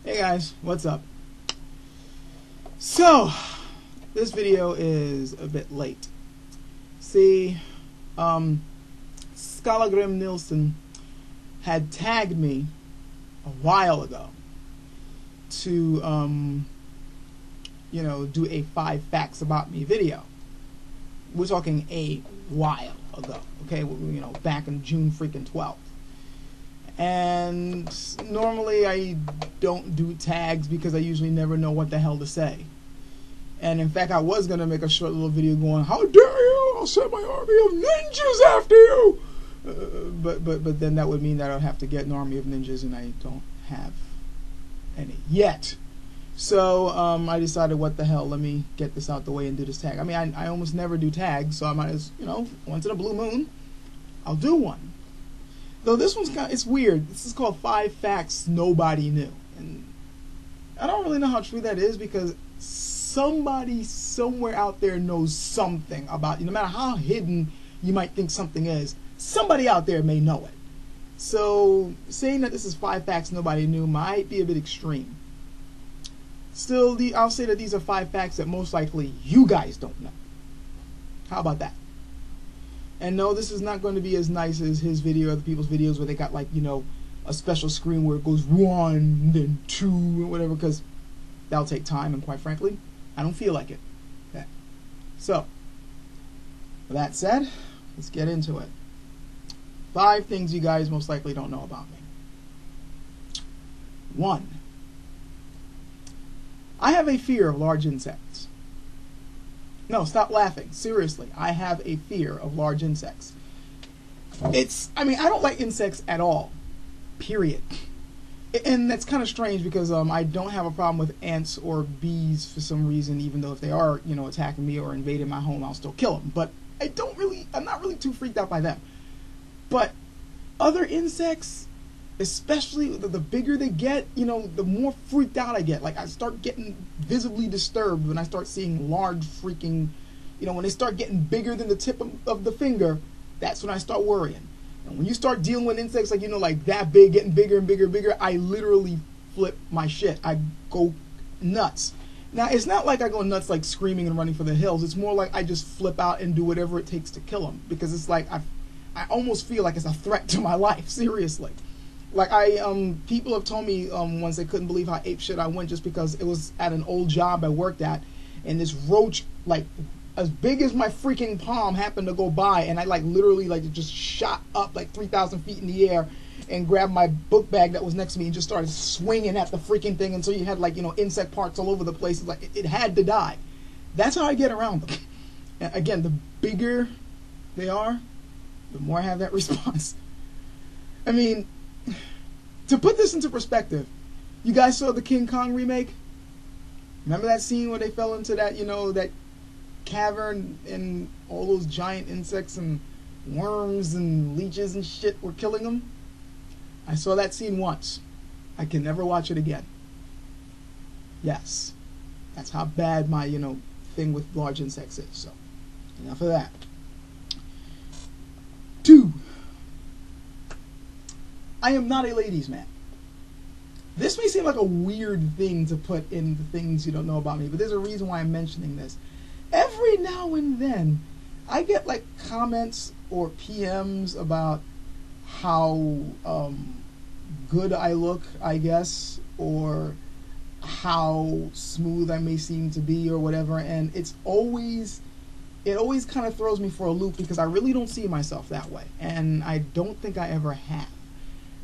Hey guys, what's up? So, this video is a bit late. See, Skallagrim Nilsson had tagged me a while ago to, do a 5 facts about me video. We're talking a while ago, okay? Back in June freaking 12th. And normally I don't do tags because I usually never know what the hell to say. And in fact, I was going to make a short little video going, how dare you, I'll send my army of ninjas after you! But then that would mean that I'd have to get an army of ninjas, and I don't have any yet. So I decided, what the hell, let me get this out the way and do this tag. I mean, I almost never do tags, so I might as, once in a blue moon, I'll do one. Though this one's it's weird. This is called 5 Facts Nobody Knew. And I don't really know how true that is, because somebody somewhere out there knows something about you. No matter how hidden you might think something is, somebody out there may know it. So saying that this is 5 facts nobody knew might be a bit extreme. Still, I'll say that these are 5 facts that most likely you guys don't know. How about that? And no, this is not going to be as nice as his video or other people's videos where they got, like, a special screen where it goes 1, then 2, or whatever, because that'll take time, and quite frankly, I don't feel like it. Okay. So, with that said, let's get into it. 5 things you guys most likely don't know about me. 1. I have a fear of large insects. No, stop laughing. Seriously, I have a fear of large insects. I don't like insects at all. Period. And that's kind of strange because I don't have a problem with ants or bees for some reason, even though if they are, attacking me or invading my home, I'll still kill them. But I'm not really too freaked out by them. But other insects, especially the bigger they get, the more freaked out I get. Like, I start getting visibly disturbed when I start seeing large freaking, when they start getting bigger than the tip of the finger, that's when I start worrying. And when you start dealing with insects like that big, getting bigger and bigger and bigger, I literally flip my shit. I go nuts. Now, it's not like I go nuts like screaming and running for the hills. It's more like I just flip out and do whatever it takes to kill them, because it's like I almost feel like it's a threat to my life, seriously. Like, people have told me once they couldn't believe how apeshit I went just because it was at an old job I worked at, and this roach, like, as big as my freaking palm happened to go by, and I, literally, just shot up, 3,000 feet in the air and grabbed my book bag that was next to me and just started swinging at the freaking thing until you had, insect parts all over the place. It's like, it had to die. That's how I get around them. And again, the bigger they are, the more I have that response. I mean, to put this into perspective, you guys saw the King Kong remake? Remember that scene where they fell into that, that cavern and all those giant insects and worms and leeches and shit were killing them? I saw that scene once. I can never watch it again. Yes. That's how bad my, thing with large insects is. So, enough of that. 2. I am not a ladies' man. This may seem like a weird thing to put in the things you don't know about me, but there's a reason why I'm mentioning this. Every now and then, I get comments or PMs about how good I look, I guess, or how smooth I may seem to be or whatever, and it always kind of throws me for a loop because I really don't see myself that way, and I don't think I ever have.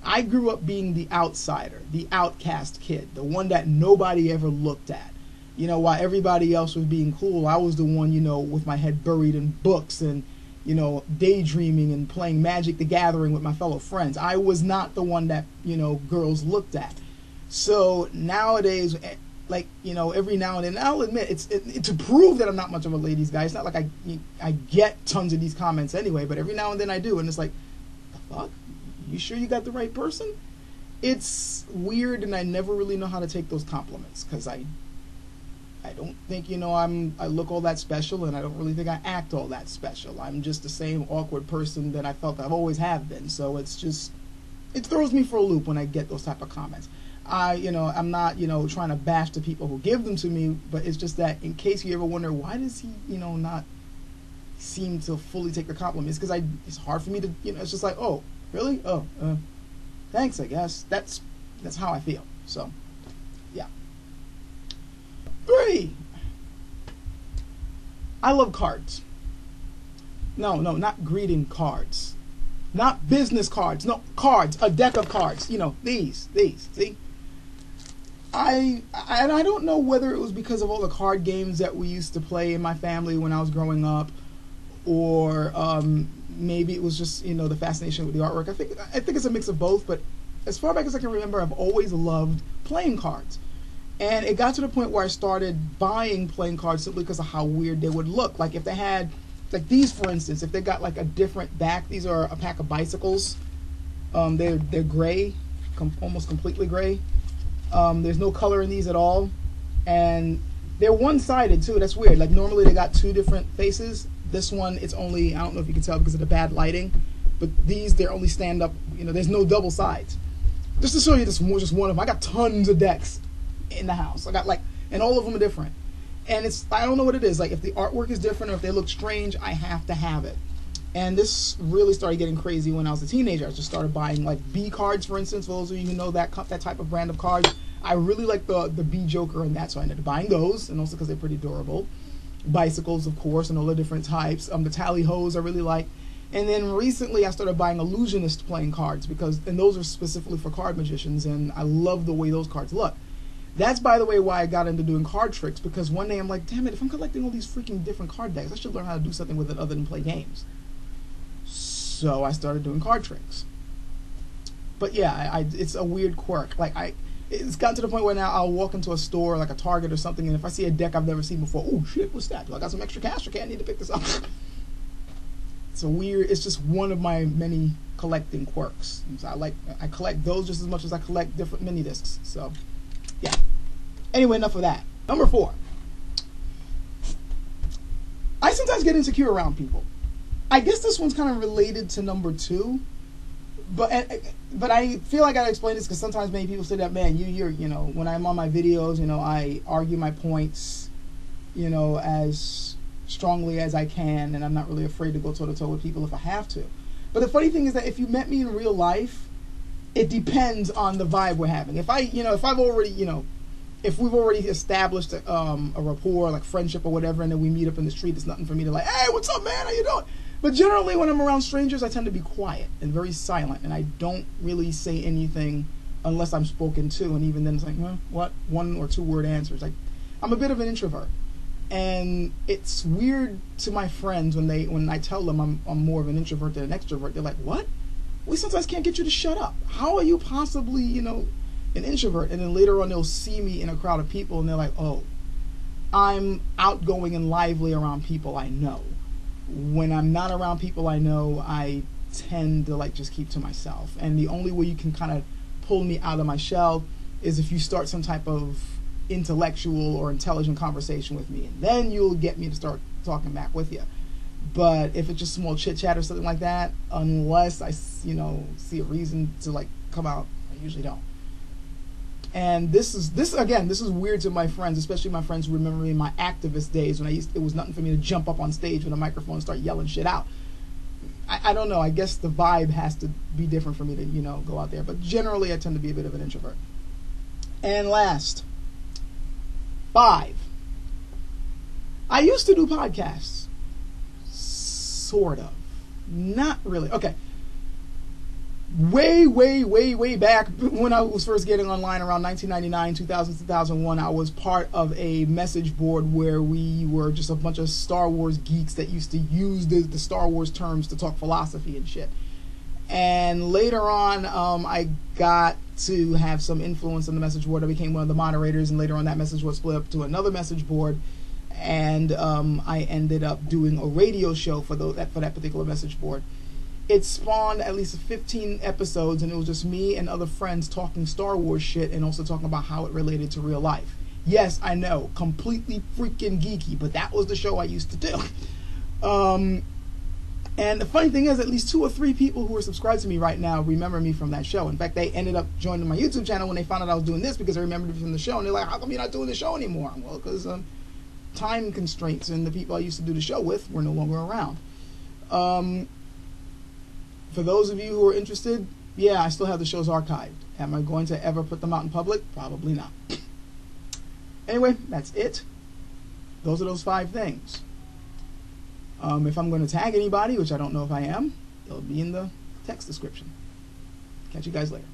I grew up being the outsider, the outcast kid, the one that nobody ever looked at. While everybody else was being cool, I was the one, with my head buried in books and, daydreaming and playing Magic the Gathering with my fellow friends. I was not the one that, girls looked at. So nowadays, every now and then, I'll admit, it's to prove that I'm not much of a ladies' guy. It's not like I get tons of these comments anyway, but every now and then I do, and it's like, the fuck? You sure you got the right person? It's weird, and I never really know how to take those compliments, because I don't think, I look all that special, and I don't really think I act all that special. I'm just the same awkward person that I felt I've always have been. So it's just, it throws me for a loop when I get those type of comments. I'm not, trying to bash the people who give them to me, but it's just that in case you ever wonder, why does he, not seem to fully take the compliments? Because it's hard for me to, it's just like, oh, really? Oh, thanks, I guess. That's how I feel. So, yeah. 3. I love cards. No, not greeting cards. Not business cards. No, cards. A deck of cards. These. See? I don't know whether it was because of all the card games that we used to play in my family when I was growing up, or maybe it was just, the fascination with the artwork. I think it's a mix of both, but as far back as I can remember, I've always loved playing cards. And it got to the point where I started buying playing cards simply because of how weird they would look. Like if they had, like these for instance, if they got like a different back, these are a pack of bicycles. They're gray, almost completely gray. There's no color in these at all. And they're one-sided too, that's weird. Like normally they got 2 different faces. This one, it's only, I don't know if you can tell because of the bad lighting, but these, they're only stand up, there's no double sides. Just to show you this, just one of them. I got tons of decks in the house. I got and all of them are different. And I don't know what it is. Like if the artwork is different or if they look strange, I have to have it. And this really started getting crazy when I was a teenager. I just started buying like B cards, for instance. For those of you who know that type of brand of cards, I really like the B Joker and that, so I ended up buying those, and also because they're pretty durable. Bicycles, of course, and all the different types. The tally hos I really like. And then recently I started buying illusionist playing cards and those are specifically for card magicians, and I love the way those cards look. That's, by the way, why I got into doing card tricks, because one day I'm like, damn it, if I'm collecting all these freaking different card decks, I should learn how to do something with it other than play games. So I started doing card tricks. But yeah, it's a weird quirk. It's gotten to the point where now I'll walk into a store, like a Target or something, and if I see a deck I've never seen before, oh shit, what's that? Do I got some extra cash? Okay, I need to pick this up. It's just one of my many collecting quirks. So I collect those just as much as I collect different mini discs. So yeah. Anyway, enough of that. Number 4. I sometimes get insecure around people. I guess this one's kind of related to number 2, but I feel like I gotta explain this because sometimes many people say that, man, you're when I'm on my videos, I argue my points, as strongly as I can, and I'm not really afraid to go toe to toe with people if I have to. But the funny thing is that if you met me in real life, it depends on the vibe we're having. If we've already established a rapport, like friendship or whatever, and then we meet up in the street, it's nothing for me to hey, what's up, man? How you doing? But generally, when I'm around strangers, I tend to be quiet and very silent, and I don't really say anything unless I'm spoken to, and even then it's like, what? 1 or 2 word answers. I'm a bit of an introvert, and it's weird to my friends when I tell them I'm more of an introvert than an extrovert. They're like, what? We sometimes can't get you to shut up. How are you possibly, an introvert? And then later on they'll see me in a crowd of people and they're like, oh, I'm outgoing and lively around people I know. When I'm not around people I know, I tend to just keep to myself. And the only way you can kind of pull me out of my shell is if you start some type of intellectual or intelligent conversation with me, and then you'll get me to start talking back with you. But if it's just small chit chat or something like that, unless I see a reason to come out, I usually don't. And this is weird to my friends, especially my friends who remember me in my activist days when it was nothing for me to jump up on stage with a microphone and start yelling shit out. I don't know. I guess the vibe has to be different for me to go out there. But generally, I tend to be a bit of an introvert. And last, 5. I used to do podcasts. Sort of. Not really. Okay. Way back when I was first getting online around 1999, 2000, 2001, I was part of a message board where we were just a bunch of Star Wars geeks that used to use the Star Wars terms to talk philosophy and shit. And later on, I got to have some influence on the message board. I became one of the moderators, and later on that message board split up to another message board. And I ended up doing a radio show for that particular message board. It spawned at least 15 episodes, and it was just me and other friends talking Star Wars shit and also talking about how it related to real life. Yes, I know, completely freaking geeky, but that was the show I used to do. And the funny thing is, at least 2 or 3 people who are subscribed to me right now remember me from that show. In fact, they ended up joining my YouTube channel when they found out I was doing this because they remembered me from the show. And they're like, how come you're not doing the show anymore? Well, because time constraints and the people I used to do the show with were no longer around. For those of you who are interested, yeah, I still have the shows archived. Am I going to ever put them out in public? Probably not. Anyway, that's it. Those are those 5 things. If I'm going to tag anybody, which I don't know if I am, it'll be in the text description. Catch you guys later.